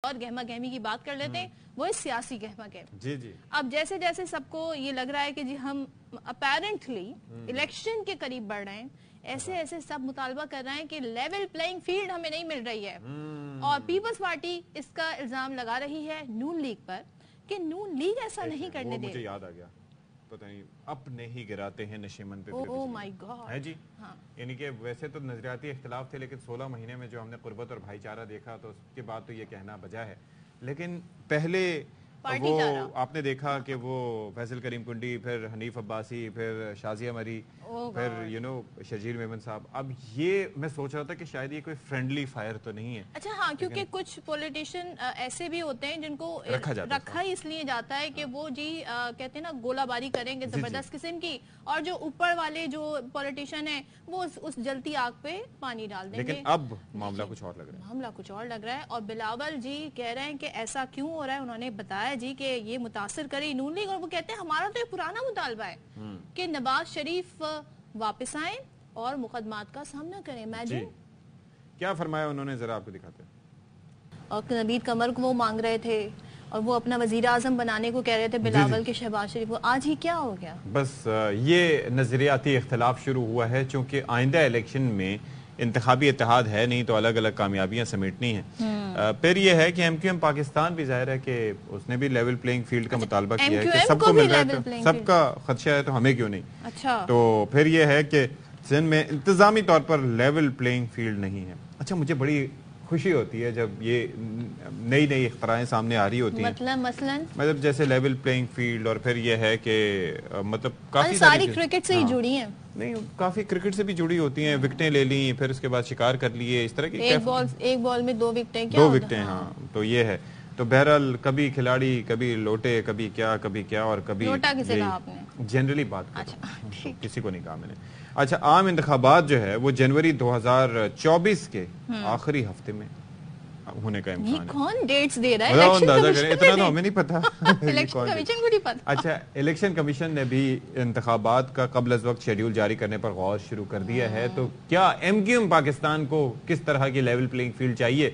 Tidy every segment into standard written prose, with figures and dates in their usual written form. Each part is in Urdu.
اور گہما گہمی کی بات کر لیتے ہیں، وہ ہے سیاسی گہما گہمی. جی جی. اب جیسے جیسے سب کو یہ لگ رہا ہے کہ جی ہم اپیرنٹلی الیکشن کے قریب بڑھ رہے ہیں، ایسے ایسے سب مطالبہ کر رہے ہیں کہ لیول پلینگ فیلڈ ہمیں نہیں مل رہی ہے. اور پیپلز پارٹی اس کا الزام لگا رہی ہے نون لیگ پر کہ نون لیگ ایسا نہیں کرنے دے. مجھے یاد آ گیا، پتہ نہیں اپنے ہی گراتے ہیں نشیمن پہ. او مائی گاڈ. ہے جی. یعنی کہ ویسے تو نظریاتی اختلاف تھے، لیکن 16 مہینے میں جو ہم نے قربت اور بھائی چارہ دیکھا تو اس کے بعد تو یہ کہنا بجا ہے. لیکن پہلے وہ آپ نے دیکھا کہ وہ فیصل کریم کنڈی، پھر حنیف عباسی، پھر شازیہ مری، پھر شرجیل میمن صاحب. اب یہ میں سوچ رہا تھا کہ شاید یہ کوئی فرینڈلی فائر تو نہیں ہے. اچھا ہاں، کیونکہ کچھ پولیٹیشین ایسے بھی ہوتے ہیں جن کو رکھا ہی اس لیے جاتا ہے کہ وہ جی کہتے ہیں نا گولہ باری کریں گے زبردست قسم کی، اور جو اوپر والے جو پولیٹیشین ہیں وہ اس جلتی آگ پہ پانی ڈال دیں گے. لیکن اب معاملہ کچھ اور لگ رہا ہے. معاملہ کچھ اور لگ رہا ہے. اور بلاول جی کہہ رہے ہیں کہ ایسا کیوں ہو رہا ہے. انہوں نے بتایا جی کہ یہ متاثر کرے نون لیگ، اور وہ کہتے ہیں ہمارا تو یہ پرانا مطالبہ ہے کہ نواز شریف واپس آئیں اور مقدمات کا سامنا کریں. جی. کیا فرمایا انہوں نے، ذرا آپ کو دکھاتے ہیں. اور نوید قمر کو وہ مانگ رہے تھے اور وہ اپنا وزیر اعظم بنانے کو کہہ رہے تھے بلاول کے شہباز شریف کو. آج ہی کیا ہو گیا؟ بس یہ نظریاتی اختلاف شروع ہوا ہے، چونکہ آئندہ الیکشن میں انتخابی اتحاد ہے نہیں تو الگ الگ کامیابیاں سمیٹنی ہیں. پھر یہ ہے کہ ایم کیو ایم پاکستان بھی ظاہر ہے کہ اس نے بھی لیول پلینگ فیلڈ کا مطالبہ کیا ہے کہ سب کو مل رہا ہے، سب کا خدشہ ہے تو ہمیں کیوں نہیں. اچھا. تو پھر یہ ہے کہ سندھ میں انتظامی طور پر لیول پلینگ فیلڈ نہیں ہے. اچھا، مجھے بڑی خوشی ہوتی ہے جب یہ نئی نئی اختراعیں سامنے آ رہی ہوتی ہیں، مطلب جیسے لیول پلینگ فیلڈ. اور پھر یہ ہے کہ مطلب کافی ساری کرکٹ سے ہی جڑی ہیں. نہیں، کافی کرکٹ سے بھی جڑی ہوتی ہیں. وکٹیں لے لیں، پھر اس کے بعد شکار کر لیے، اس طرح کی ایک بال میں 2 وکٹیں. 2 وکٹیں. ہاں، تو یہ ہے. تو بہرحال کبھی کھلاڑی، کبھی لوٹے، کبھی کیا اور کبھی لوٹا کسے کہا آپ نے؟ جنرلی بات کرتا، کسی کو نہیں کہا میں نے. اچھا، عام انتخابات جو ہے وہ جنوری 2024 کے آخری ہفتے میں ہونے کا امکان ہے. یہ کون ڈیٹس دے رہا ہے؟ اتنا تو ہمیں نہیں پتا. الیکشن کمیشن کو نہیں پتا. اچھا، الیکشن کمیشن نے بھی انتخابات کا قبل از وقت شیڈیول جاری کرنے پر غور شروع کر دیا ہے. تو کیا ایم کیو ایم پاکستان کو کس طرح کی لیول پلینگ فیلڈ چاہیے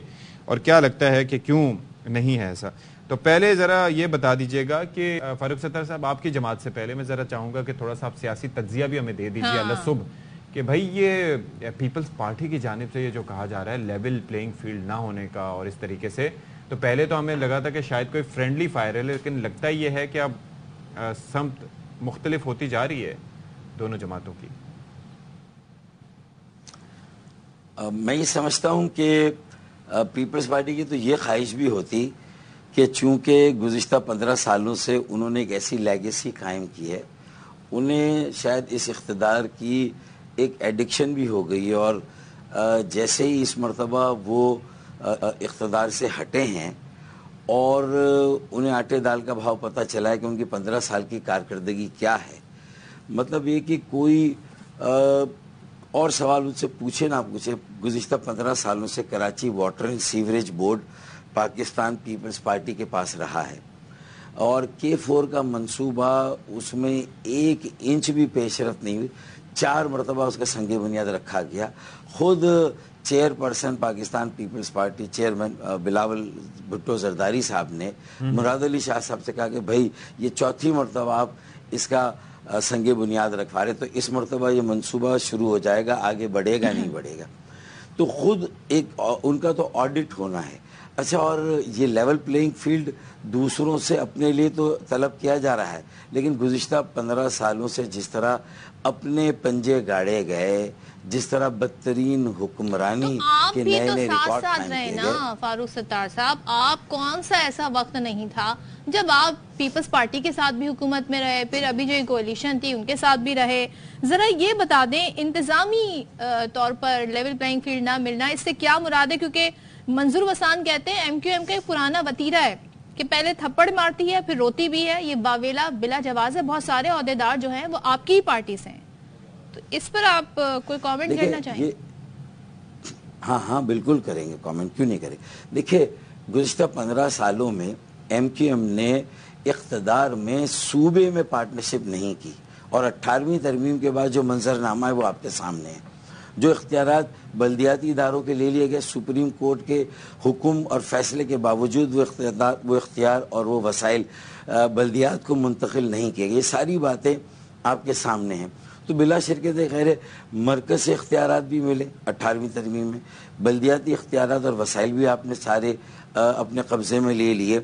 اور کیا لگتا ہے کہ کیوں نہیں ہے ایسا؟ تو پہلے ذرا یہ بتا دیجئے گا کہ فاروق ستار صاحب، آپ کی جماعت سے پہلے میں ذرا چاہوں گا کہ تھوڑا سا آپ سیاسی تجزیہ بھی ہمیں دے دیجئے اللہ صبح، کہ بھائی یہ پیپلز پارٹی کی جانب سے یہ جو کہا جا رہا ہے لیول پلینگ فیلڈ نہ ہونے کا اور اس طریقے سے، تو پہلے تو ہمیں لگا تھا کہ شاید کوئی فرینڈلی فائر ہے، لیکن لگتا یہ ہے کہ اب سمت مختلف ہوتی جا رہی ہے دونوں جماعتوں کی. میں یہ سمجھتا ہوں کہ پیپلز پارٹی کی تو یہ خواہش بھی ہوتی کہ چونکہ گزشتہ 15 سالوں سے انہوں نے ایک ایسی لیگیسی قائم کی ہے، انہیں شاید اس اقتدار کی ایک ایڈکشن بھی ہو گئی، اور جیسے ہی اس مرتبہ وہ اقتدار سے ہٹے ہیں اور انہیں آٹے دال کا بھاؤ پتہ چلا ہے کہ ان کی 15 سال کی کارکردگی کیا ہے، مطلب یہ کہ کوئی اور سوال ان سے پوچھے نہ پوچھے، گزشتہ 15 سالوں سے Karachi water and sewerage board Pakistan Peoples Party کے پاس رہا ہے، اور K4 کا منصوبہ اس میں 1 انچ بھی پیش رفت نہیں ہوئی. 4 مرتبہ اس کا سنگ بنیاد رکھا گیا. خود چیئرپرسن پاکستان پیپلز پارٹی چیئرمین بلاول بھٹو زرداری صاحب نے مراد علی شاہ صاحب سے کہا کہ بھائی یہ 4تھی مرتبہ آپ اس کا سنگ بنیاد رکھوا رہے، تو اس مرتبہ یہ منصوبہ شروع ہو جائے گا، آگے بڑھے گا نہیں بڑھے گا. تو خود ایک ان کا تو آڈٹ ہونا ہے. اچھا، اور یہ لیول پلینگ فیلڈ دوسروں سے اپنے لیے تو طلب کیا جا رہا ہے، لیکن گزشتہ 15 سالوں سے جس طرح اپنے پنجے گاڑے گئے، جس طرح بدترین حکمرانی کے نئے نئے ریکارڈ قائم کیے گئے. نا فاروق ستار صاحب، آپ کون سا ایسا وقت نہیں تھا جب آپ پیپلز پارٹی کے ساتھ بھی حکومت میں رہے، پھر ابھی جو کولیشن تھی ان کے ساتھ بھی رہے. ذرا یہ بتا دیں انتظامی طور پر لیول پلینگ فیلڈ نہ ملنا، اس سے کیا مراد ہے؟ کیونکہ منظور وسان کہتے ہیں ایم کیو ایم کا ایک پرانا وتیرہ ہے کہ پہلے تھپڑ مارتی ہے پھر روتی بھی ہے، یہ باویلا بلا جواز ہے. بہت سارے عہدیدار جو ہیں وہ آپ کی ہی پارٹی سے ہیں، تو اس پر آپ کوئی کامنٹ کرنا چاہیں؟ ہاں بالکل کریں گے کامنٹ، کیوں نہیں کریں. دیکھیں، گزشتہ 15 سالوں میں ایم کیو ایم نے اقتدار میں صوبے میں پارٹنرشپ نہیں کی، اور 18ویں ترمیم کے بعد جو منظرنامہ ہے وہ آپ کے سامنے ہے. جو اختیارات بلدیاتی اداروں کے لے لیے گئے، سپریم کورٹ کے حکم اور فیصلے کے باوجود وہ اختیار اور وہ وسائل بلدیات کو منتقل نہیں کیے گئے، یہ ساری باتیں آپ کے سامنے ہیں۔ تو بلا شرکت خیر مرکز سے اختیارات بھی ملے 18ویں ترمیم میں، بلدیاتی اختیارات اور وسائل بھی آپ نے سارے اپنے قبضے میں لے لیے،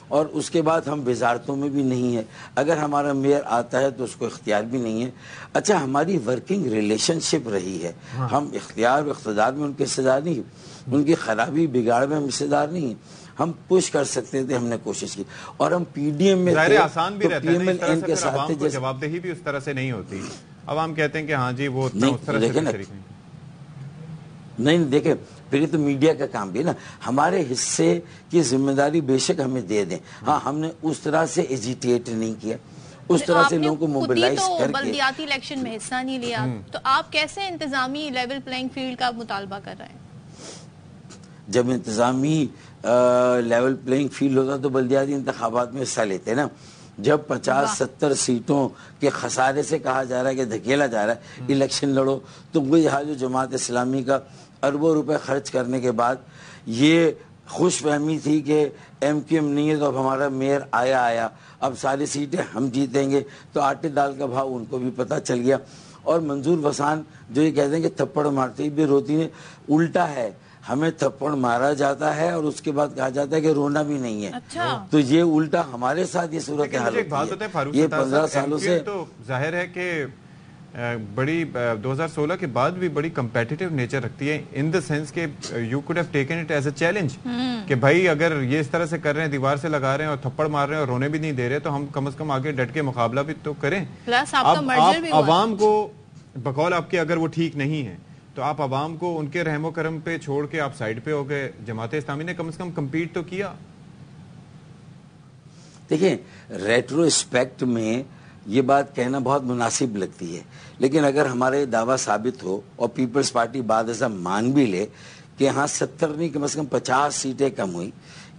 اور اس کے بعد ہم وزارتوں میں بھی نہیں ہے، اگر ہمارا میئر آتا ہے تو اس کو اختیار بھی نہیں ہے۔ اچھا، ہماری ورکنگ ریلیشن شپ رہی ہے، ہم اختیار و اقتدار میں ان کے حصے دار نہیں، ان کی خرابی بگاڑ میں ہم حصے دار نہیں، ہم پوش کر سکتے تھے، ہم نے کوشش کی، اور ہم پی ڈی ایم میں ظاہر آسان بھی تو رہتا پی ہے ایم نا، ایل اس طرح این سے کے پھر عوام ساتھ کو جواب دہی بھی اس طرح سے نہیں ہوتی، عوام کہتے ہیں کہ ہاں جی وہ اتنا اس طرح سے شریک نہیں دیکھیں، پھر یہ تو میڈیا کا کام بھی ہے نا، ہمارے حصے کی ذمہ داری بے شک ہمیں دے دیں، ہاں ہم نے اس طرح سے ایجیٹیٹ نہیں کیا، اس طرح سے لوگوں کو موبلائز کر کے۔ بلدیاتی الیکشن میں حصہ نہیں لیا، تو آپ کیسے انتظامی لیول پلینگ فیلڈ کا مطالبہ کر رہے ہیں؟ جب انتظامی لیول پلینگ فیلڈ ہوتا تو بلدیاتی انتخابات میں حصہ لیتے نا، جب 50-70 سیٹوں کے خسارے سے کہا جا رہا ہے کہ دھکیلا جا رہا ہے الیکشن لڑو، تو وہی حال جو جماعت اسلامی کا اربوں روپے خرچ کرنے کے بعد یہ خوش فہمی تھی کہ ایم کیو ایم نہیں ہے تو اب ہمارا میئر آیا اب ساری سیٹیں ہم جیتیں گے، تو آٹے دال کا بھاؤ ان کو بھی پتہ چل گیا۔ اور منظور وسان جو یہ کہتے ہیں کہ تھپڑ مارتے بھی روتی نے، الٹا ہے، ہمیں تھپڑ مارا جاتا ہے اور اس کے بعد کہا جاتا ہے کہ رونا بھی نہیں ہے، تو یہ الٹا ہمارے ساتھ یہ صورتحال ہوتی ہے۔ یہ 15 سالوں سے تو ظاہر ہے کہ بڑی 2016 کے بعد بھی بڑی کمپیٹیٹیو نیچر رکھتی ہے، ان دا سینس کہ you could have taken it as a challenge کہ بھائی اگر یہ اس طرح سے کر رہے ہیں، دیوار سے لگا رہے ہیں اور تھپڑ مار رہے ہیں اور رونے بھی نہیں دے رہے، تو ہم کم از کم آگے ڈٹ کے مقابلہ بھی تو کریں۔ اب آپ عوام کو بقول آپ کے اگر وہ ٹھیک نہیں ہے تو آپ عوام کو ان کے رحم و کرم پہ چھوڑ کے آپ سائیڈ پہ ہو گئے، جماعت اسلامی نے کم از کم کمپیٹ تو کیا۔ دیکھیں، ریٹرو اسپیکٹ میں یہ بات کہنا بہت مناسب لگتی ہے، لیکن اگر ہمارے دعویٰ ثابت ہو اور پیپلز پارٹی بعد ازاں مان بھی لے کہ ہاں 70 نہیں کم از کم 50 سیٹیں کم ہوئی،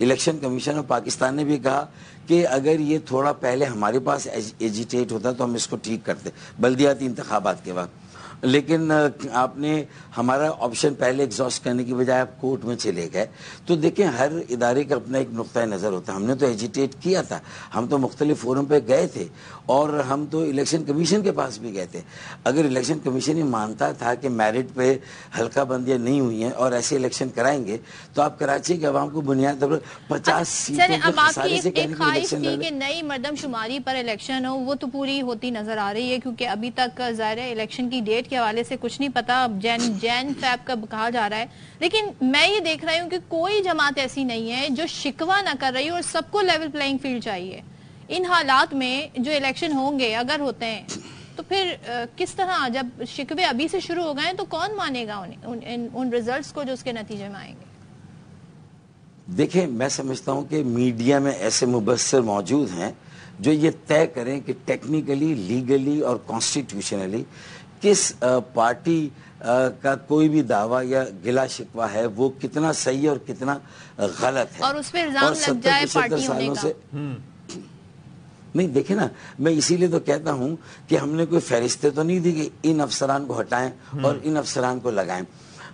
الیکشن کمیشن آف پاکستان نے بھی کہا کہ اگر یہ تھوڑا پہلے ہمارے پاس ایجیٹیٹ ہوتا تو ہم اس کو ٹھیک کرتے بلدیاتی انتخابات کے وقت، لیکن آپ نے ہمارا آپشن پہلے ایگزاسٹ کرنے کی بجائے آپ کورٹ میں چلے گئے۔ تو دیکھیں، ہر ادارے کا اپنا ایک نقطۂ نظر ہوتا ہے، ہم نے تو ایجیٹیٹ کیا تھا، ہم تو مختلف فورم پہ گئے تھے اور ہم تو الیکشن کمیشن کے پاس بھی گئے تھے۔ اگر الیکشن کمیشن یہ مانتا تھا کہ میرٹ پہ حلقہ بندیاں نہیں ہوئی ہیں اور ایسے الیکشن کرائیں گے تو آپ کراچی کے عوام کو بنیاد طور پر 50 سیٹوں کے خسارے سے کہنے کی الیکشن لڑے۔ کہ نئی مردم شماری پر الیکشن ہو، وہ تو پوری ہوتی نظر آ رہی ہے، کیونکہ ابھی تک ظاہر ہے الیکشن کی ڈیٹ کے حوالے سے کچھ نہیں پتا، جین فیب کا کہا جا رہا ہے، لیکن میں یہ دیکھ رہی ہوں کہ کوئی جماعت ایسی نہیں ہے جو شکوہ نہ کر رہی اور سب کو لیول پلینگ فیلڈ چاہیے۔ ان حالات میں جو الیکشن ہوں گے اگر ہوتے ہیں تو پھر کس طرح، جب شکوے ابھی سے شروع ہو گئے تو کون مانے گا ان ریزلٹس کو جو اس کے نتیجے میں آئیں گے؟ دیکھیں، میں سمجھتا ہوں کہ میڈیا میں ایسے مبصر موجود ہیں جو یہ طے کریں کہ ٹیکنیکلی، لیگلی اور کانسٹیٹیوشنلی کس پارٹی کا کوئی بھی دعویٰ یا گلا شکوہ ہے وہ کتنا صحیح ہے اور کتنا غلط ہے، اور اس پہ الزام لگ جائے پارٹی ہونے کا۔ نہیں، دیکھیں نا، میں اسی لیے تو کہتا ہوں کہ ہم نے کوئی فہرستیں تو نہیں دی کہ ان افسران کو ہٹائیں اور ان افسران کو لگائیں،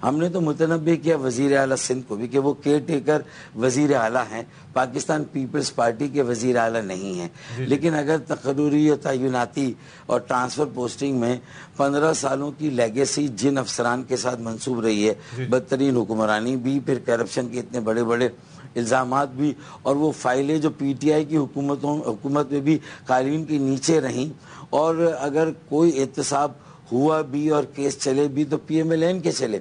ہم نے تو متنبع کیا وزیر اعلیٰ سندھ کو بھی کہ وہ کیئر ٹیکر وزیر اعلیٰ ہیں، پاکستان پیپلز پارٹی کے وزیر اعلیٰ نہیں ہیں، لیکن اگر تقرری اور تعیناتی اور ٹرانسفر پوسٹنگ میں 15 سالوں کی لیگیسی جن افسران کے ساتھ منسوب رہی ہے، بدترین حکمرانی بھی، پھر کرپشن کے اتنے بڑے بڑے الزامات بھی، اور وہ فائلیں جو پی ٹی آئی کی حکومت میں بھی قالین کے نیچے رہیں، اور اگر کوئی احتساب ہوا بھی اور کیس چلے بھی تو پی ایم ایل این کے چلے،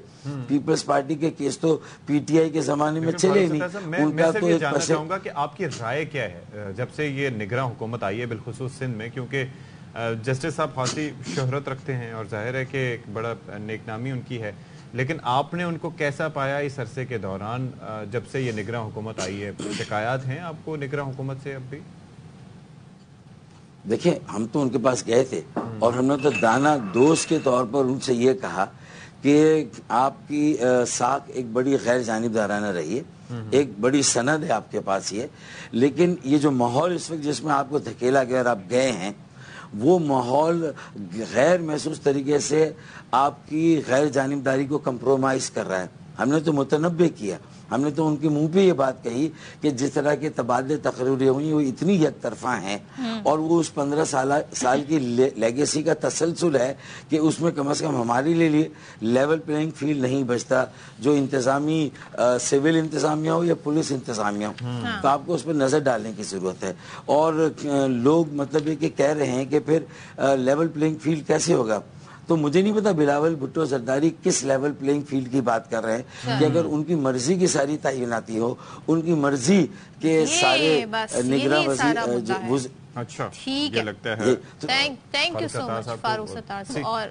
پیپلز پارٹی کے کیس تو پی ٹی آئی کے زمانے میں چلے نہیں۔ میں صرف یہ جاننا چاہوں گا کہ آپ کی رائے کیا ہے جب سے یہ نگراں حکومت آئی ہے بالخصوص سندھ میں، کیونکہ جسٹس صاحب خاصی شہرت رکھتے ہیں اور ظاہر ہے کہ ایک بڑا نیک نامی ان کی ہے، لیکن آپ نے ان کو کیسا پایا اس عرصے کے دوران جب سے یہ نگراں حکومت آئی ہے؟ شکایات ہیں آپ کو نگراں حکومت سے اب بھی؟ دیکھیں، ہم تو ان کے پاس گئے تھے اور ہم نے تو دانا دوست کے طور پر ان سے یہ کہا کہ آپ کی ساکھ ایک بڑی غیر جانبدارانہ رہی ہے، ایک بڑی سند ہے آپ کے پاس یہ، لیکن یہ جو ماحول اس وقت جس میں آپ کو دھکیلا گیا اور آپ گئے ہیں، وہ ماحول غیر محسوس طریقے سے آپ کی غیر جانبداری کو کمپرومائز کر رہا ہے. ہم نے تو متنبع کیا, ہم نے تو ان کے منہ پہ یہ بات کہی کہ جس طرح کے تبادلے تقرری ہوئی وہ اتنی یک طرفہ ہیں اور وہ اس 15 سال کی لیگیسی کا تسلسل ہے کہ اس میں کم از کم ہمارے لیے لیول پلینگ فیلڈ نہیں بچتا. جو انتظامی سول انتظامیہ ہو یا پولیس انتظامیہ ہو, تو آپ کو اس پر نظر ڈالنے کی ضرورت ہے. اور لوگ مطلب یہ کہ کہہ رہے ہیں کہ پھر لیول پلینگ فیلڈ کیسے ہوگا, تو مجھے نہیں پتا بلاول بھٹو زرداری کس لیول پلینگ فیلڈ کی بات کر رہے ہیں کہ اگر ان کی مرضی کی ساری تعیناتی ہو, ان کی مرضی کے سارے نگراں وزیر. اچھا ٹھیک ہے, لگتا ہے. تھینک یو سو مچ فاروق ستار. اور